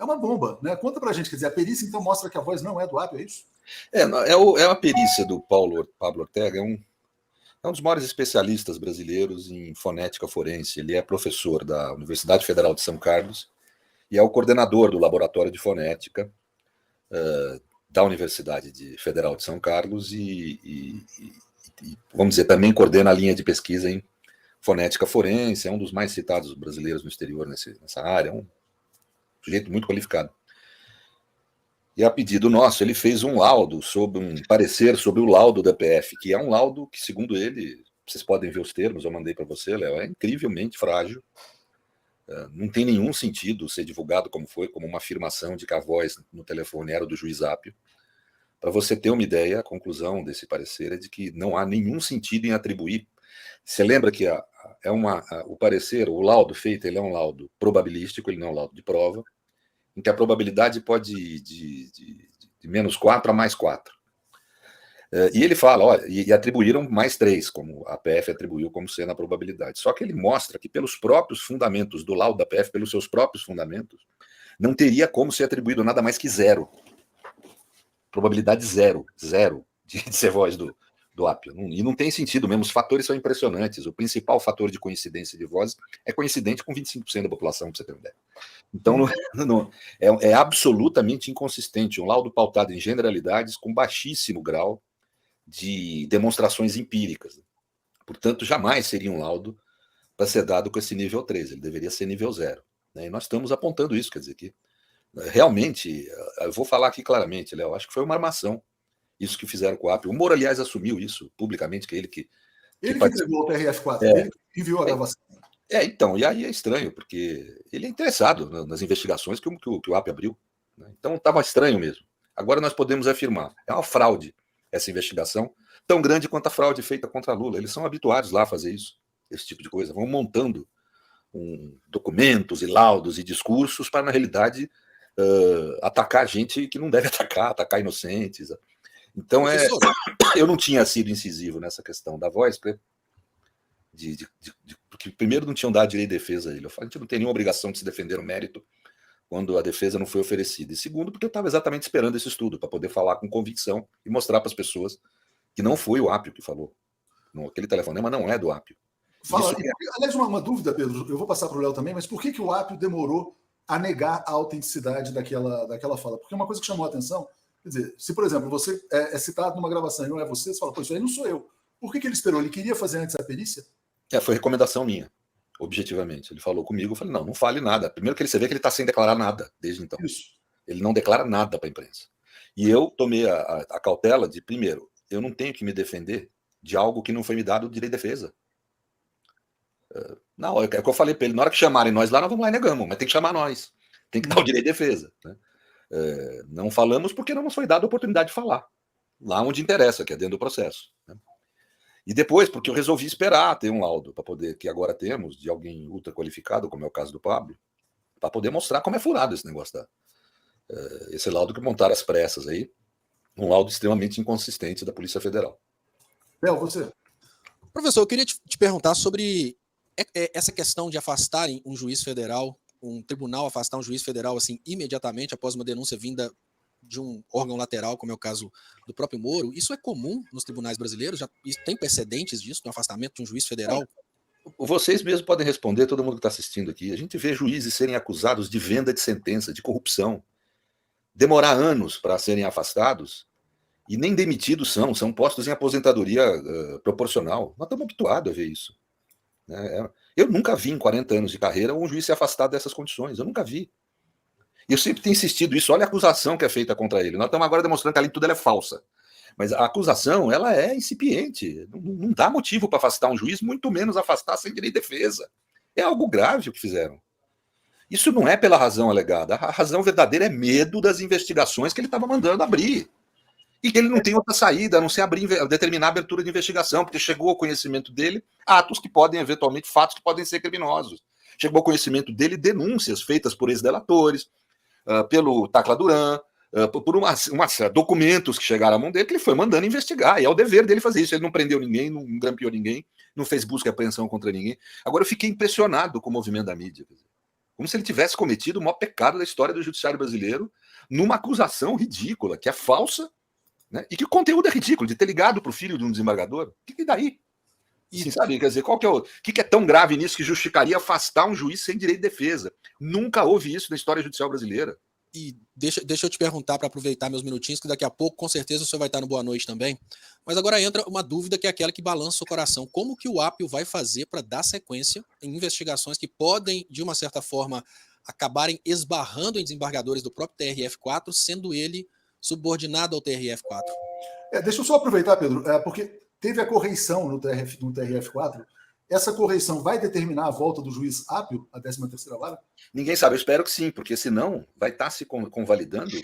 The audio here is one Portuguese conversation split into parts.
é uma bomba, né? Conta pra gente, quer dizer, a perícia então mostra que a voz não é do Apio, é isso? É a perícia do Pablo Ortega, é um dos maiores especialistas brasileiros em fonética forense. Ele é professor da Universidade Federal de São Carlos e é o coordenador do Laboratório de Fonética da Universidade Federal de São Carlos e, vamos dizer, também coordena a linha de pesquisa em fonética forense, é um dos mais citados brasileiros no exterior nessa área, é um sujeito muito qualificado. E a pedido nosso, ele fez um parecer sobre o laudo da PF, que é um laudo que, segundo ele, vocês podem ver os termos, eu mandei para você, Léo, é incrivelmente frágil. Não tem nenhum sentido ser divulgado como uma afirmação de que a voz no telefone era do juiz Apio. Para você ter uma ideia, a conclusão desse parecer é de que não há nenhum sentido em atribuir. Você lembra que o parecer, o laudo feito, ele é um laudo probabilístico, ele não é um laudo de prova, em que a probabilidade pode ir de -4 a +4. E ele fala, olha, e atribuíram +3, como a PF atribuiu como sendo a probabilidade. Só que ele mostra que pelos próprios fundamentos do laudo da PF, pelos seus próprios fundamentos, não teria como ser atribuído nada mais que 0. Probabilidade 0 de ser voz do Apio. E não tem sentido mesmo, os fatores são impressionantes. O principal fator de coincidência de voz é coincidente com 25% da população, para você ter uma ideia. Então, é absolutamente inconsistente. Um laudo pautado em generalidades com baixíssimo grau de demonstrações empíricas. Portanto, jamais seria um laudo para ser dado com esse nível 3. Ele deveria ser nível 0. Né? E nós estamos apontando isso, quer dizer que realmente, eu vou falar aqui claramente, Léo, acho que foi uma armação isso que fizeram com o Apio. O Moro, aliás, assumiu isso publicamente, que ele que entregou o TRF4, ele que enviou a gravação. Então, e aí é estranho, porque ele é interessado nas investigações que o Apio abriu. Né? Então, estava estranho mesmo. Agora nós podemos afirmar, é uma fraude essa investigação, tão grande quanto a fraude feita contra Lula. Eles são habituados lá a fazer isso, esse tipo de coisa. Vão montando documentos e laudos e discursos para, na realidade, atacar gente que não deve atacar inocentes. Então, eu não tinha sido incisivo nessa questão da voz, porque primeiro não tinham dado direito de defesa a ele. Eu falei, a gente não tem nenhuma obrigação de se defender o mérito quando a defesa não foi oferecida. E segundo, porque eu estava exatamente esperando esse estudo, para poder falar com convicção e mostrar para as pessoas que não foi o Apio que falou. Aquele telefonema não é do Apio. Aliás, uma dúvida, Pedro, eu vou passar para o Léo também, mas por que o Apio demorou a negar a autenticidade daquela fala? Porque uma coisa que chamou a atenção, quer dizer, se, por exemplo, você é citado numa gravação e não é você fala, pô, isso aí não sou eu. Por que ele esperou? Ele queria fazer antes a perícia? Foi recomendação minha, objetivamente. Ele falou comigo, eu falei, não fale nada. Primeiro que você vê que ele está sem declarar nada desde então. Isso. Ele não declara nada para a imprensa. E eu tomei a cautela de, primeiro, eu não tenho que me defender de algo que não foi me dado direito de defesa. Não, é o que eu falei para ele, na hora que chamarem nós lá, nós vamos lá e negamos, mas tem que chamar nós. Tem que dar o direito de defesa. Né? Não falamos porque não nos foi dada a oportunidade de falar. Lá onde interessa, que é dentro do processo. Né? E depois, porque eu resolvi esperar ter um laudo, para poder, que agora temos, de alguém ultra qualificado, como é o caso do Pablo, para poder mostrar como é furado esse negócio esse laudo que montaram às pressas aí, um laudo extremamente inconsistente da Polícia Federal. Léo, você? Professor, eu queria te perguntar sobre essa questão de afastarem um juiz federal, um tribunal afastar um juiz federal assim imediatamente após uma denúncia vinda de um órgão lateral, como é o caso do próprio Moro. Isso é comum nos tribunais brasileiros? Isso tem precedentes disso, no afastamento de um juiz federal? Vocês mesmos podem responder, todo mundo que está assistindo aqui. A gente vê juízes serem acusados de venda de sentença, de corrupção, demorar anos para serem afastados e nem demitidos são postos em aposentadoria proporcional. Nós estamos habituados a ver isso. Né? Eu nunca vi em 40 anos de carreira um juiz ser afastado dessas condições. Eu nunca vi. E eu sempre tenho insistido isso. Olha a acusação que é feita contra ele. Nós estamos agora demonstrando que além de tudo ela é falsa. Mas a acusação, ela é incipiente. Não dá motivo para afastar um juiz, muito menos afastar sem direito de defesa. É algo grave o que fizeram. Isso não é pela razão alegada. A razão verdadeira é medo das investigações que ele estava mandando abrir. E que ele não tem outra saída, a não ser determinar a abertura de investigação, porque chegou ao conhecimento dele atos que podem, eventualmente, fatos que podem ser criminosos. Chegou ao conhecimento dele denúncias feitas por ex-delatores, pelo Tacla Duran, por documentos que chegaram à mão dele, que ele foi mandando investigar. E é o dever dele fazer isso. Ele não prendeu ninguém, não grampeou ninguém, não fez busca e apreensão contra ninguém. Agora, eu fiquei impressionado com o movimento da mídia. como se ele tivesse cometido o maior pecado da história do judiciário brasileiro, numa acusação ridícula, que é falsa, né? E que o conteúdo é ridículo, de ter ligado para o filho de um desembargador. O que daí? Sim, sabe? Quer dizer, o que é tão grave nisso que justificaria afastar um juiz sem direito de defesa? Nunca houve isso na história judicial brasileira. E deixa eu te perguntar, para aproveitar meus minutinhos, que daqui a pouco, com certeza, o senhor vai estar no Boa Noite também. Mas agora entra uma dúvida, que é aquela que balança o coração. Como que o Apio vai fazer para dar sequência em investigações que podem, de uma certa forma, acabarem esbarrando em desembargadores do próprio TRF4, sendo ele subordinado ao TRF4? Deixa eu só aproveitar, Pedro, porque teve a correição no TRF4. Essa correição vai determinar a volta do juiz Apio à 13ª vara? Ninguém sabe, eu espero que sim, porque senão vai estar se convalidando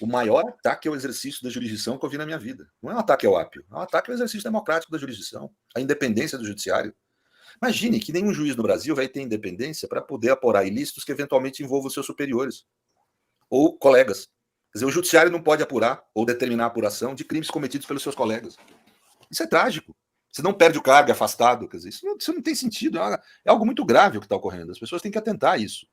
o maior ataque ao exercício da jurisdição que eu vi na minha vida. Não é um ataque ao Apio, é um ataque ao exercício democrático da jurisdição, à independência do judiciário. Imagine que nenhum juiz no Brasil vai ter independência para poder apurar ilícitos que eventualmente envolvam seus superiores ou colegas. Quer dizer, o judiciário não pode apurar ou determinar a apuração de crimes cometidos pelos seus colegas. Isso é trágico. Você não perde o cargo, é afastado. Quer dizer, isso não tem sentido. É algo muito grave o que está ocorrendo. As pessoas têm que atentar a isso.